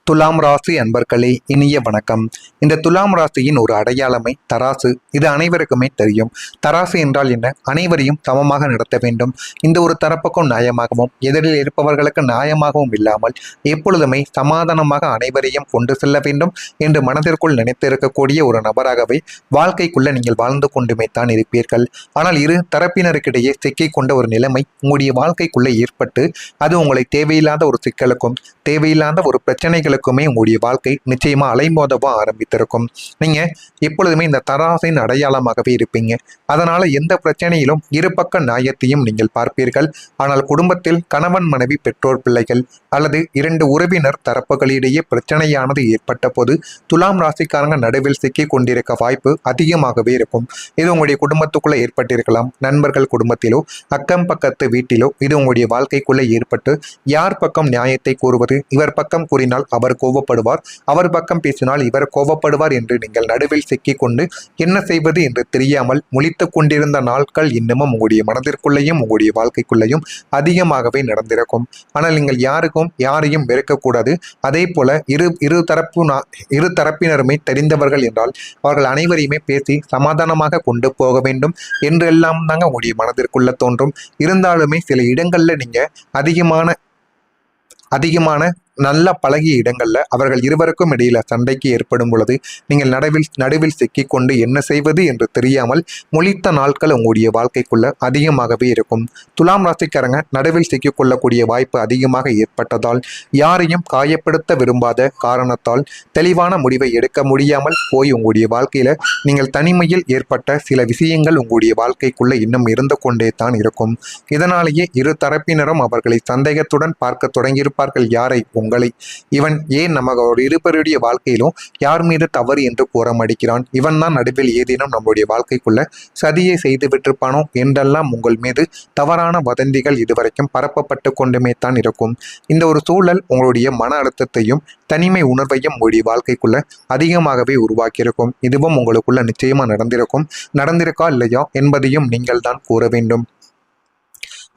துலாம் ராசி அன்பர்களே, இனிய வணக்கம். இந்த துலாம் ராசியின் ஒரு அடையாளமே தராசு. இது அனைவருக்குமே தெரியும். தராசு என்றால் என்ன? அனைவரையும் சமமாக நடத்த வேண்டும். இந்த ஒரு தரப்புக்கும் நியாயமாகவும் எதிரில் இருப்பவர்களுக்கு நியாயமாகவும் இல்லாமல் எப்பொழுதுமே சமாதானமாக அனைவரையும் கொண்டு செல்ல வேண்டும் என்று மனதிற்குள் நினைத்திருக்கக்கூடிய ஒரு நபராகவே வாழ்க்கைக்குள்ள நீங்கள் வாழ்ந்து கொண்டுமே தான் இருப்பீர்கள். ஆனால் இரு தரப்பினருக்கிடையே சிக்கிக் கொண்ட ஒரு நிலைமை உங்களுடைய வாழ்க்கைக்குள்ளே ஏற்பட்டு அது உங்களை தேவையில்லாத ஒரு சிக்கலுக்கும் தேவையில்லாத ஒரு பிரச்சனைகளுக்குமே உங்களுடைய வாழ்க்கை நிச்சயமா அலைமோதவா ஆரம்பித்திருக்கும். நீங்க எப்பொழுதுமே இந்த தராசின் அடையாளமாகவே இருப்பீங்க. அதனால எந்த பிரச்சனையிலும் இருபக்க நியாயத்தையும் நீங்கள் பார்ப்பீர்கள். ஆனால் குடும்பத்தில் கணவன் மனைவி பெற்றோர் பிள்ளைகள் அல்லது இரண்டு உறவினர் தரப்புகளிடையே பிரச்சனையானது ஏற்பட்ட போது துலாம் ராசிக்காரங்க நடுவில் சிக்கி கொண்டிருக்க வாய்ப்பு அதிகமாகவே இருக்கும். இது உங்களுடைய குடும்பத்துக்குள்ள ஏற்பட்டிருக்கலாம், நண்பர்கள் குடும்பத்திலோ அக்கம் பக்கத்து வீட்டிலோ இது உங்களுடைய வாழ்க்கைக்குள்ள ஏற்பட்டு யார் பக்கம் நியாயத்தை கூறுவது, இவர் பக்கம் கூறினால் அவர் கோபப்படுவார், அவர் பக்கம் பேசினால் இவர் கோபப்படுவார் என்று நீங்கள் நடுவில் சிக்கிக் கொண்டு என்ன செய்வது என்று தெரியாமல் முழித்துக் கொண்டிருந்த நாட்கள் இன்னமும் உங்களுடைய மனதிற்குள்ளேயும் உங்களுடைய வாழ்க்கைக்குள்ளேயும் அதிகமாகவே நடந்திருக்கும். ஆனால் நீங்கள் யாரையும் வெறுக்கக்கூடாது. அதே போல இரு தரப்பினருமே தெரிந்தவர்கள் என்றால் அவர்கள் அனைவரையுமே பேசி சமாதானமாக கொண்டு போக வேண்டும் என்றெல்லாம் தாங்க உங்களுடைய மனதிற்குள்ள தோன்றும். இருந்தாலுமே சில இடங்கள்ல நீங்க அதிகமான நல்ல பழகிய இடங்கள்ல அவர்கள் இருவருக்கும் இடையில சண்டைக்கு ஏற்படும் பொழுது நீங்கள் நடுவில் சிக்கிக் கொண்டு என்ன செய்வது என்று தெரியாமல் முழித்த நாட்கள் உங்களுடைய வாழ்க்கைக்குள்ள அதிகமாகவே இருக்கும். துலாம் ராசிக்காரங்க நடுவில் சிக்கிக் கொள்ளக்கூடிய வாய்ப்பு அதிகமாக ஏற்பட்டதால் யாரையும் காயப்படுத்த விரும்பாத காரணத்தால் தெளிவான முடிவை எடுக்க முடியாமல் போய் உங்களுடைய வாழ்க்கையில நீங்கள் தனிமையில் ஏற்பட்ட சில விஷயங்கள் உங்களுடைய வாழ்க்கைக்குள்ள இன்னும் இருந்து கொண்டே தான் இருக்கும். இதனாலேயே இரு தரப்பினரும் அவர்களை சந்தேகத்துடன் பார்க்க தொடங்கியிருப்பார்கள். யாரை? உங்களை. இவன் ஏன் நமக்கு இருவருடைய வாழ்க்கையிலும் யார் மீது தவறு என்று கூற மடிக்கிறான், இவன் தான் நடுவில் ஏதேனும் நம்முடைய வாழ்க்கைக்குள்ள சதியை செய்து விட்டிருப்பானோ என்றெல்லாம் உங்கள் மீது தவறான வதந்திகள் இதுவரைக்கும் பரப்பப்பட்டு கொண்டுமே தான் இருக்கும். இந்த ஒரு சூழல் உங்களுடைய மன அழுத்தத்தையும் தனிமை உணர்வையும் உங்களுடைய வாழ்க்கைக்குள்ள அதிகமாகவே உருவாக்கியிருக்கும். இதுவும் உங்களுக்குள்ள நிச்சயமா நடந்திருக்கா இல்லையா என்பதையும் நீங்கள் தான் கூற வேண்டும்.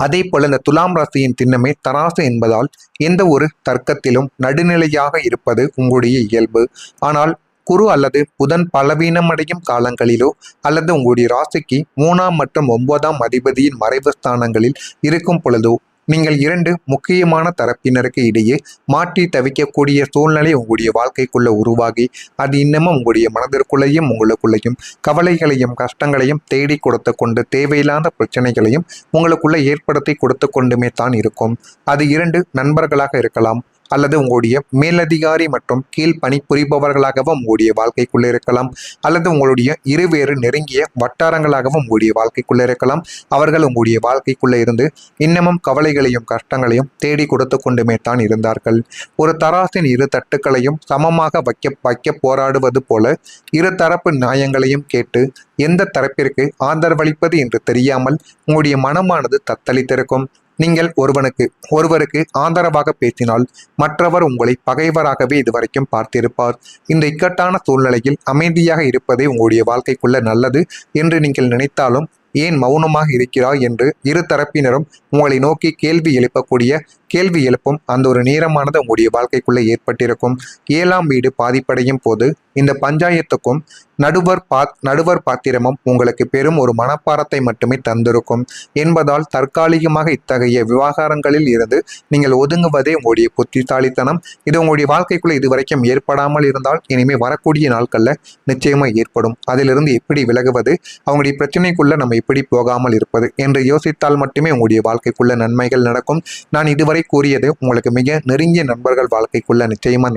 அதே போல இந்த துலாம் ராசியின் சின்னமே தராசு என்பதால் எந்த ஒரு தர்க்கத்திலும் நடுநிலையாக இருப்பது உங்களுடைய இயல்பு. ஆனால் குரு அல்லது புதன் பலவீனமடையும் காலங்களிலோ அல்லது உங்களுடைய ராசிக்கு 3ஆம் மற்றும் 9ஆம் அதிபதியின் மறைவு ஸ்தானங்களில் இருக்கும் பொழுதோ நீங்கள் இரண்டு முக்கியமான தரப்பினருக்கு இடையே மாற்றி தவிக்கக்கூடிய சூழ்நிலை உங்களுடைய வாழ்க்கைக்குள்ள உருவாகி அது இன்னமும் உங்களுடைய மனதிற்குள்ளேயும் உங்களுக்குள்ளேயும் கவலைகளையும் கஷ்டங்களையும் தேடி கொடுத்து கொண்டு தேவையில்லாத பிரச்சனைகளையும் உங்களுக்குள்ள ஏற்படுத்தி கொடுத்து கொண்டுமே தான் இருக்கும். அது இரண்டு நண்பர்களாக இருக்கலாம் அல்லது உங்களுடைய மேலதிகாரி மற்றும் கீழ் பணிபுரிபவர்களாகவும் உங்களுடைய வாழ்க்கைக்குள்ளே இருக்கலாம் அல்லது உங்களுடைய இருவேறு நெருங்கிய வட்டாரங்களாகவும் உங்களுடைய வாழ்க்கைக்குள்ளே இருக்கலாம். அவர்கள் உங்களுடைய வாழ்க்கைக்குள்ளே இருந்து இன்னமும் கவலைகளையும் கஷ்டங்களையும் தேடி கொடுத்து கொண்டுமே தான் இருந்தார்கள். ஒரு தராசின் இரு தட்டுக்களையும் சமமாக வைக்க போராடுவது போல இரு தரப்பு நியாயங்களையும் கேட்டு எந்த தரப்பிற்கு ஆதரவளிப்பது என்று தெரியாமல் உங்களுடைய மனமானது தத்தளித்திருக்கும். நீங்கள் ஒருவருக்கு ஆதரவாக பேசினால் மற்றவர் உங்களை பகைவராகவே இதுவரைக்கும் பார்த்திருப்பார். இந்த இக்கட்டான சூழ்நிலையில் அமைதியாக இருப்பதே உங்களுடைய வாழ்க்கைக்குள்ள நல்லது என்று நீங்கள் நினைத்தாலும் ஏன் மௌனமாக இருக்கிறாய் என்று இரு தரப்பினரும் உங்களை நோக்கி கேள்வி எழுப்பும் அந்த ஒரு நேரமானது உங்களுடைய வாழ்க்கைக்குள்ளே ஏற்பட்டிருக்கும். 7ஆம் வீடு பாதிப்படையும் போது இந்த பஞ்சாயத்துக்கும் நடுவர் பாத்திரமும் உங்களுக்கு பெரும் ஒரு மனப்பாரத்தை மட்டுமே தந்திருக்கும் என்பதால் தற்காலிகமாக இத்தகைய விவகாரங்களில் இருந்து நீங்கள் ஒதுங்குவதே உங்களுடைய புத்திசாலித்தனம். இது உங்களுடைய வாழ்க்கைக்குள்ள இதுவரைக்கும் ஏற்படாமல் இருந்தால் இனிமே வரக்கூடிய நாட்கள்ல நிச்சயமா ஏற்படும். அதிலிருந்து எப்படி விலகுவது, அவங்களுடைய பிரச்சனைக்குள்ள நம்ம எப்படி போகாமல் இருப்பது என்று யோசித்தால் மட்டுமே உங்களுடைய வாழ்க்கைக்குள்ள நன்மைகள் நடக்கும். நான் இதுவரை கூறியது உங்களுக்கு மிக நெருங்கிய நண்பர்கள் வாழ்க்கைக்குள்ள நிச்சயமா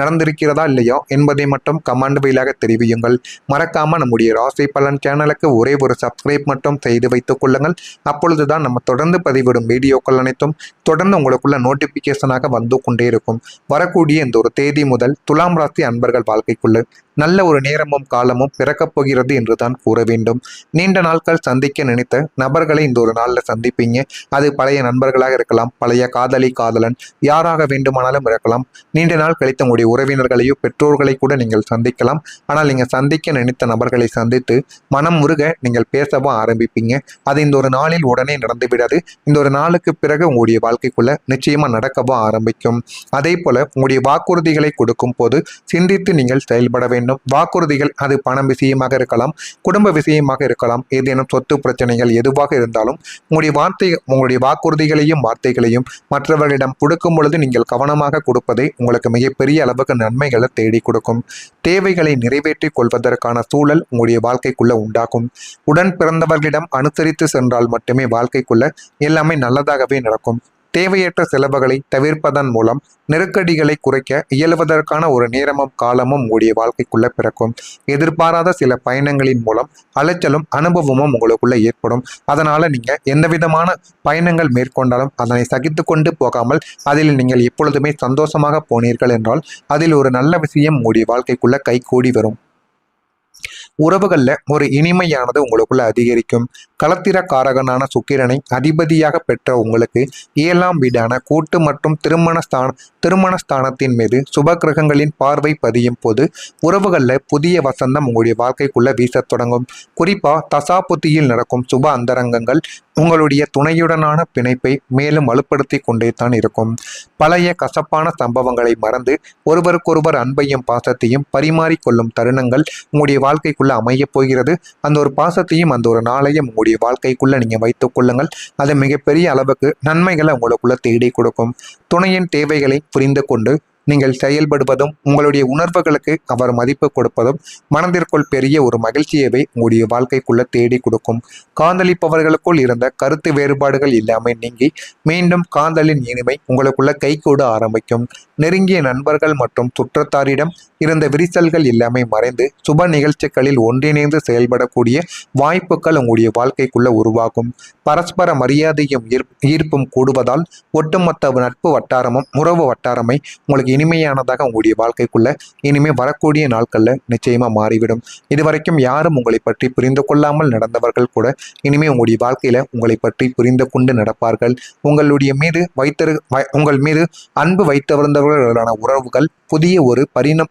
நடந்திருக்கிறதா இல்லையா என்பதை மட்டும் கமெண்ட் வாயிலாக தெரிவியுங்கள். மறக்காம நம்முடைய ராசி பலன் சேனலுக்கு ஒரே ஒரு சப்ஸ்கிரைப் மட்டும் செய்து வைத்துக் கொள்ளுங்கள். அப்பொழுதுதான் நம்ம தொடர்ந்து பதிவிடும் வீடியோக்கள் அனைத்தும் தொடர்ந்து உங்களுக்குள்ள நோட்டிபிகேஷனாக வந்து கொண்டே இருக்கும். வரக்கூடிய இந்த ஒரு தேதி முதல் துலாம் ராசி அன்பர்கள் வாழ்க்கைக்குள்ள நல்ல ஒரு நேரமும் காலமும் பிறக்கப் போகிறது என்று தான் கூற வேண்டும். நீண்ட நாட்கள் சந்திக்க நினைத்த நபர்களை இந்த ஒரு நாளில் சந்திப்பீங்க. அது பழைய நண்பர்களாக இருக்கலாம், பழைய காதலி காதலன் யாராக வேண்டுமானாலும் இருக்கலாம். நீண்ட நாள் கழித்த உங்களுடைய உறவினர்களையோ பெற்றோர்களை கூட நீங்கள் சந்திக்கலாம். ஆனால் நீங்கள் சந்திக்க நினைத்த நபர்களை சந்தித்து மனம் முருக நீங்கள் பேசவும் ஆரம்பிப்பீங்க. அது இந்த ஒரு நாளில் உடனே நடந்து விடாது. இந்த ஒரு நாளுக்கு பிறகு உங்களுடைய வாழ்க்கைக்குள்ள நிச்சயமா நடக்கவும் ஆரம்பிக்கும். அதே போல உங்களுடைய வாக்குறுதிகளை கொடுக்கும் போது சிந்தித்து நீங்கள் செயல்பட வேண்டும். வாக்குறுதிகள் அது பணம் விஷயமாக இருக்கலாம், குடும்ப விஷயமாக இருக்கலாம், ஏதேனும் சொத்து பிரச்சனைகள் எதுவாக இருந்தாலும் உங்களுடைய வாக்குறுதிகளையும் வார்த்தைகளையும் மற்றவர்களிடம் கொடுக்கும் பொழுது நீங்கள் கவனமாக கொடுப்பதை உங்களுக்கு மிகப்பெரிய அளவுக்கு நன்மைகளை தேடி கொடுக்கும். தேவைகளை நிறைவேற்றிக் கொள்வதற்கான சூழல் உங்களுடைய வாழ்க்கைக்குள்ள உண்டாகும். உடன் பிறந்தவர்களிடம் அனுசரித்து சென்றால் மட்டுமே வாழ்க்கைக்குள்ள எல்லாமே நல்லதாகவே நடக்கும். தேவையற்ற செலவுகளை தவிர்ப்பதன் மூலம் நெருக்கடிகளை குறைக்க இயலுவதற்கான ஒரு நேரமும் காலமும் உங்களுடைய வாழ்க்கைக்குள்ள பிறக்கும். எதிர்பாராத சில பயணங்களின் மூலம் அலைச்சலும் அனுபவமும் உங்களுக்குள்ள ஏற்படும். அதனால நீங்க எந்த விதமான பயணங்கள் மேற்கொண்டாலும் அதனை சகித்து கொண்டு போகாமல் அதில் நீங்கள் எப்பொழுதுமே சந்தோஷமாக போனீர்கள் என்றால் அதில் ஒரு நல்ல விஷயம் உங்களுடைய வாழ்க்கைக்குள்ள கைகூடி வரும். உறவுகளில் ஒரு இனிமையானது உங்களுக்குள்ள அதிகரிக்கும். களத்திர காரகனான சுக்கிரனை அதிபதியாக பெற்ற உங்களுக்கு 7ஆம் வீடான கூட்டு மற்றும் திருமணஸ்தானத்தின் மீது சுப கிரகங்களின் பார்வை பதியும் போது உறவுகளில் புதிய வசந்தம் உங்களுடைய வாழ்க்கைக்குள்ள வீசத் தொடங்கும். குறிப்பா தசாபுத்தியில் நடக்கும் சுப அந்தரங்கங்கள் உங்களுடைய துணையுடனான பிணைப்பை மேலும் வலுப்படுத்தி கொண்டே தான் இருக்கும். பழைய கசப்பான சம்பவங்களை மறந்து ஒருவருக்கொருவர் அன்பையும் பாசத்தையும் பரிமாறிக்கொள்ளும் தருணங்கள் உங்களுடைய வாழ்க்கைக்குள்ள அமையப் போகிறது. அந்த ஒரு பாசத்தையும் அந்த ஒரு நாளையும் உங்களுடைய வாழ்க்கைக்குள்ள நீங்க வைத்துக் கொள்ளுங்கள். அது மிகப்பெரிய அளவுக்கு நன்மைகளை உங்களுக்குள்ள தேடி கொடுக்கும். துணையின் தேவைகளை புரிந்து கொண்டு நீங்கள் செயல்படுவதும் உங்களுடைய உணர்வுகளுக்கு அவர் மதிப்பு கொடுப்பதும் மனதிற்குள் பெரிய ஒரு மகிழ்ச்சியவே உங்களுடைய வாழ்க்கைக்குள்ள தேடி கொடுக்கும். காதலிப்பவர்களுக்குள் இருந்த கருத்து வேறுபாடுகள் இல்லாமல் நீங்கி மீண்டும் காதலின் இனிமை உங்களுக்குள்ள கைகூட ஆரம்பிக்கும். நெருங்கிய நண்பர்கள் மற்றும் சுற்றத்தாரிடம் இருந்த விரிசல்கள் எல்லாமே மறைந்து சுப நிகழ்ச்சிகளில் ஒன்றிணைந்து செயல்படக்கூடிய வாய்ப்புகள் உங்களுடைய வாழ்க்கைக்குள்ள உருவாகும். பரஸ்பர மரியாதையும் ஈர்ப்பும் கூடுவதால் ஒட்டுமொத்த நட்பு வட்டாரமும் உறவு வட்டாரமை உங்களுக்கு இனிமையானதாக உங்களுடைய வாழ்க்கைக்குள்ள இனிமே வரக்கூடிய நாட்கள்ல நிச்சயமா மாறிவிடும். இதுவரைக்கும் யாரும் உங்களை பற்றி புரிந்து கொள்ளாமல் நடந்தவர்கள் கூட இனிமே உங்களுடைய வாழ்க்கையில உங்களை பற்றி புரிந்து கொண்டு நடப்பார்கள். உங்கள் மீது அன்பு வைத்திருந்தவர்களான உறவுகள் புதிய ஒரு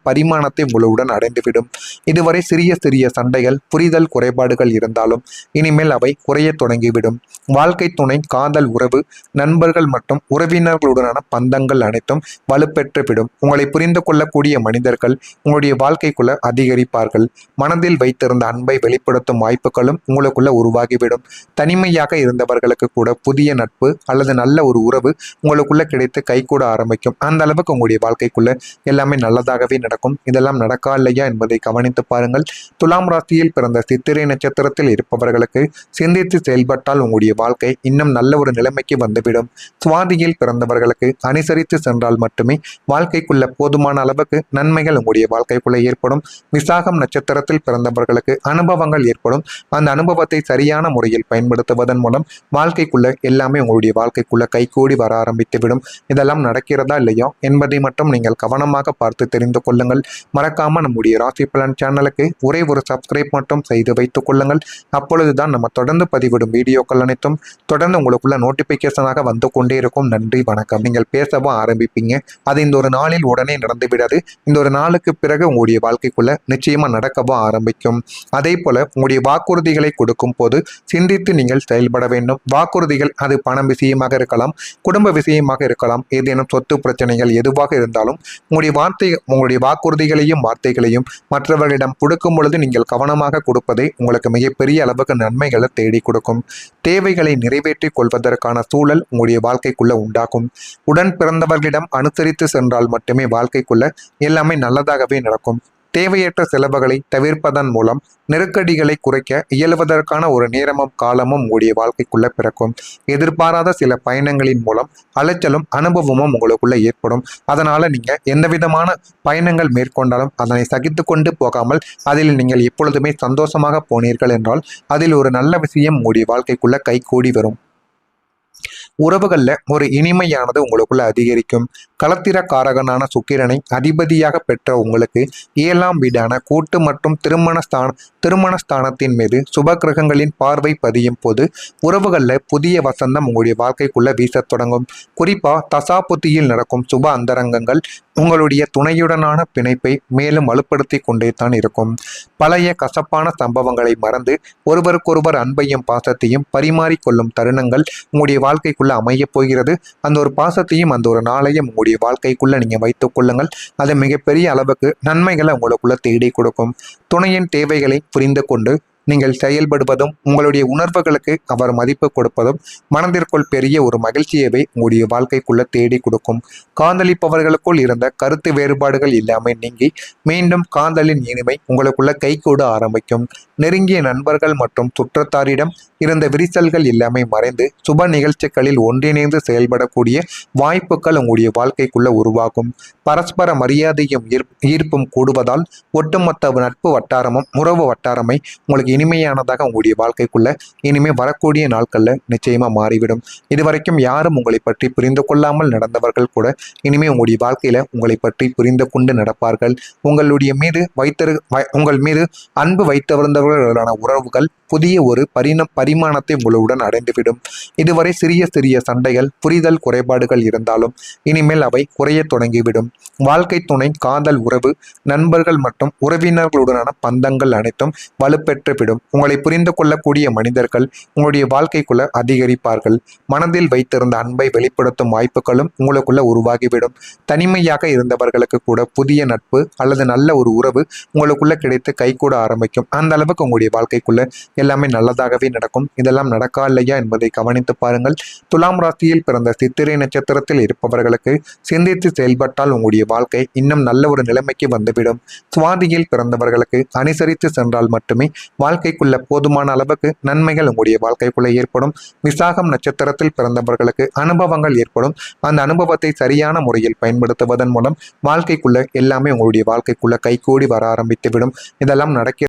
பரிமாணத்தை உங்களுடன் அடைந்துவிடும். இதுவரை சிறிய சிறிய சண்டைகள் புரிதல் குறைபாடுகள் இருந்தாலும் இனிமேல் அவை குறைய தொடங்கிவிடும். வாழ்க்கை துணை காதல் உறவு நண்பர்கள் மற்றும் உறவினர்களுடனான பந்தங்கள் அனைத்தும் வலுப்பெற்று விடும். உங்களை புரிந்து கொள்ளக்கூடிய மனிதர்கள் உங்களுடைய வாழ்க்கைக்குள்ள அதிகரிப்பார்கள். மனதில் வைத்திருந்த அன்பை வெளிப்படுத்தும் வாய்ப்புகளும் உங்களுக்குள்ள உருவாகிவிடும். தனிமையாக இருந்தவர்களுக்கு கூட புதிய நட்பு அல்லது நல்ல ஒரு உறவு உங்களுக்குள்ள கிடைத்து கைகூட ஆரம்பிக்கும். அந்த அளவுக்கு உங்களுடைய வாழ்க்கைக்குள்ள எல்லாமே நல்லதாகவே நடக்கும். இதெல்லாம் நடக்கா இல்லையா என்பதை கவனித்து பாருங்கள். துலாம் ராசியில் பிறந்த சித்திரை நட்சத்திரத்தில் இருப்பவர்களுக்கு சிந்தித்து செயல்பட்டால் உங்களுடைய வாழ்க்கை இன்னும் நல்ல ஒரு நிலைமைக்கு வந்துவிடும். சுவாதியில் பிறந்தவர்களுக்கு அனுசரித்து சென்றால் மட்டுமே வாழ்க்கைக்குள்ள போதுமான அளவுக்கு நன்மைகள் உங்களுடைய வாழ்க்கைக்குள்ள ஏற்படும். விசாகம் நட்சத்திரத்தில் பிறந்தவர்களுக்கு அனுபவங்கள் ஏற்படும். அந்த அனுபவத்தை சரியான முறையில் பயன்படுத்துவதன் மூலம் வாழ்க்கைக்குள்ள எல்லாமே உங்களுடைய வாழ்க்கைக்குள்ள கைகூடி வர ஆரம்பித்துவிடும். இதெல்லாம் நடக்கிறதா இல்லையா என்பதை மட்டும் நீங்கள் கவனமாக பார்த்து தெரிந்து கொள்ளுங்கள். மறக்காம நம்முடைய ராசி பலன் சேனலுக்கு ஒரே ஒரு சப்ஸ்கிரைப் மட்டும் செய்து வைத்துக் கொள்ளுங்கள். அப்பொழுதுதான் நம்ம தொடர்ந்து பதிவிடும் வீடியோக்கள் அனைத்தும் தொடர்ந்து உங்களுக்குள்ள நோட்டிபிகேஷனாக வந்து கொண்டே இருக்கும். நன்றி, வணக்கம். நீங்கள் பேசவும் ஆரம்பிப்பீங்க. அது இந்த ஒரு நாளில் உடனே நடந்து விடாது. இந்த ஒரு நாளுக்கு பிறகு உங்களுடைய வாழ்க்கைக்குள்ள நிச்சயமா நடக்கவும் ஆரம்பிக்கும். அதே போல உங்களுடைய வாக்குறுதிகளை கொடுக்கும் போது சிந்தித்து நீங்கள் செயல்பட வேண்டும். வாக்குறுதிகள் அது பணம் விஷயமாக இருக்கலாம், குடும்ப விஷயமாக இருக்கலாம், ஏதேனும் சொத்து பிரச்சனைகள் எதுவாக இருந்தாலும் உங்களுடைய வாக்குறுதிகளையும் வார்த்தைகளையும் மற்றவர்களிடம் கொடுக்கும் பொழுது நீங்கள் கவனமாக கொடுப்பதை உங்களுக்கு மிகப்பெரிய அளவுக்கு நன்மைகளை தேடி கொடுக்கும். தேவைகளை நிறைவேற்றிக் கொள்வதற்கான சூழல் உங்களுடைய வாழ்க்கைக்குள்ள உண்டாகும். உடன் பிறந்தவர்களிடம் அனுசரித்து சென்றால் மட்டுமே வாழ்க்கைக்குள்ள எல்லாமே நல்லதாகவே நடக்கும். தேவையற்ற செலவுகளை தவிர்ப்பதன் மூலம் நெருக்கடிகளை குறைக்க இயலுவதற்கான ஒரு நேரமும் காலமும் உங்களுடைய வாழ்க்கைக்குள்ள பிறக்கும். எதிர்பாராத சில பயணங்களின் மூலம் அலைச்சலும் அனுபவமும் உங்களுக்குள்ள ஏற்படும். அதனால நீங்க எந்த விதமான பயணங்கள் மேற்கொண்டாலும் அதனை சகித்து கொண்டு போகாமல் அதில் நீங்கள் எப்பொழுதுமே சந்தோஷமாக போனீர்கள் என்றால் அதில் ஒரு நல்ல விஷயம் உங்களுடைய வாழ்க்கைக்குள்ள கைகூடி வரும். உறவுகள்ல ஒரு இனிமையானது உங்களுக்குள்ள அதிகரிக்கும். களத்திர காரகனான சுக்கிரனை அதிபதியாக பெற்ற உங்களுக்கு 7ஆம் வீடான கூட்டு மற்றும் திருமணஸ்தானத்தின் மீது சுப கிரகங்களின் பார்வை பதியும் போது உறவுகள்ல புதிய வசந்தம் உங்களுடைய வாழ்க்கைக்குள்ள வீசத் தொடங்கும். குறிப்பா தசாபுத்தியில் நடக்கும் சுப அந்தரங்கங்கள் உங்களுடைய துணையுடனான பிணைப்பை மேலும் வலுப்படுத்தி கொண்டே தான் இருக்கும். பழைய கசப்பான சம்பவங்களை மறந்து ஒருவருக்கொருவர் அன்பையும் பாசத்தையும் பரிமாறிக்கொள்ளும் தருணங்கள் உங்களுடைய வாழ்க்கைக்குள்ள அமையப் போகிறது. அந்த ஒரு பாசத்தையும் அந்த ஒரு நாளையும் உங்களுடைய வாழ்க்கைக்குள்ள நீங்க வைத்துக் கொள்ளுங்கள். அது மிகப்பெரிய அளவுக்கு நன்மைகளை உங்களுக்குள்ள தேடி கொடுக்கும். துணையின் தேவைகளை புரிந்து கொண்டு நீங்கள் செயல்படுவதும் உங்களுடைய உணர்வுகளுக்கு அவர் மதிப்பு கொடுப்பதும் மனதிற்குள் பெரிய ஒரு மகிழ்ச்சியவே உங்களுடைய வாழ்க்கைக்குள்ள தேடி கொடுக்கும். காதலிப்பவர்களுக்குள் இருந்த கருத்து வேறுபாடுகள் இல்லாமல் நீங்கி மீண்டும் காதலின் இனிமை உங்களுக்குள்ள கைகூட ஆரம்பிக்கும். நெருங்கிய நண்பர்கள் மற்றும் சுற்றத்தாரிடம் இருந்த விரிசல்கள் எல்லாமே மறைந்து சுப நிகழ்ச்சிகளில் ஒன்றிணைந்து செயல்படக்கூடிய வாய்ப்புகள் உங்களுடைய வாழ்க்கைக்குள்ள உருவாகும். பரஸ்பர மரியாதையும் ஈர்ப்பும் கூடுவதால் ஒட்டுமொத்த நட்பு வட்டாரமும் உறவு வட்டாரமை உங்களுக்கு இனிமையானதாக உங்களுடைய வாழ்க்கைக்குள்ள இனிமே வரக்கூடிய நாட்கள்ல நிச்சயமா மாறிவிடும். இதுவரைக்கும் யாரும் உங்களை பற்றி புரிந்து கொள்ளாமல் நடந்தவர்கள் கூட இனிமே உங்களுடைய வாழ்க்கையில உங்களை பற்றி புரிந்து கொண்டு நடப்பார்கள். உங்கள் மீது அன்பு வைத்திருந்தவர்களான உறவுகள் புதிய ஒரு பரிமாணத்தை உங்களுடன் அடைந்துவிடும். இதுவரை சிறிய சிறிய சண்டைகள் புரிதல் குறைபாடுகள் இருந்தாலும் இனிமேல் அவை குறைய தொடங்கிவிடும். வாழ்க்கை துணை, காதல் உறவு, நண்பர்கள் மற்றும் உறவினர்களுடனான பந்தங்கள் அனைத்தும் வலுப்பெற்றுவிடும். உங்களை புரிந்து கொள்ளக்கூடிய மனிதர்கள் உங்களுடைய வாழ்க்கைக்குள்ள அதிகரிப்பார்கள். மனதில் வைத்திருந்த அன்பை வெளிப்படுத்தும் வாய்ப்புகளும் உங்களுக்குள்ள உருவாகிவிடும். தனிமையாக இருந்தவர்களுக்கு கூட புதிய நட்பு அல்லது நல்ல ஒரு உறவு உங்களுக்குள்ள கிடைத்து கைகூட ஆரம்பிக்கும். அந்த அளவுக்கு உங்களுடைய வாழ்க்கைக்குள்ள எல்லாமே நல்லதாகவே நடக்கும். இதெல்லாம் நடக்கா இல்லையா என்பதை கவனித்து பாருங்கள். துலாம் ராசியில் பிறந்த சித்திரை நட்சத்திரத்தில் இருப்பவர்களுக்கு சிந்தித்து செயல்பட்டால் உங்களுடைய வாழ்க்கை இன்னும் நல்ல ஒரு நிலைமைக்கு வந்துவிடும். சுவாதியில் பிறந்தவர்களுக்கு அனுசரித்து சென்றால் மட்டுமே வாழ்க்கைக்குள்ள போதுமான அளவுக்கு நன்மைகள் உங்களுடைய வாழ்க்கைக்குள்ள ஏற்படும். விசாகம் நட்சத்திரத்தில் பிறந்தவர்களுக்கு அனுபவங்கள் ஏற்படும். அந்த அனுபவத்தை சரியான முறையில் பயன்படுத்துவதன் மூலம் வாழ்க்கைக்குள்ள எல்லாமே உங்களுடைய வாழ்க்கைக்குள்ள கைகூடி வர ஆரம்பித்துவிடும். இதெல்லாம் நடக்க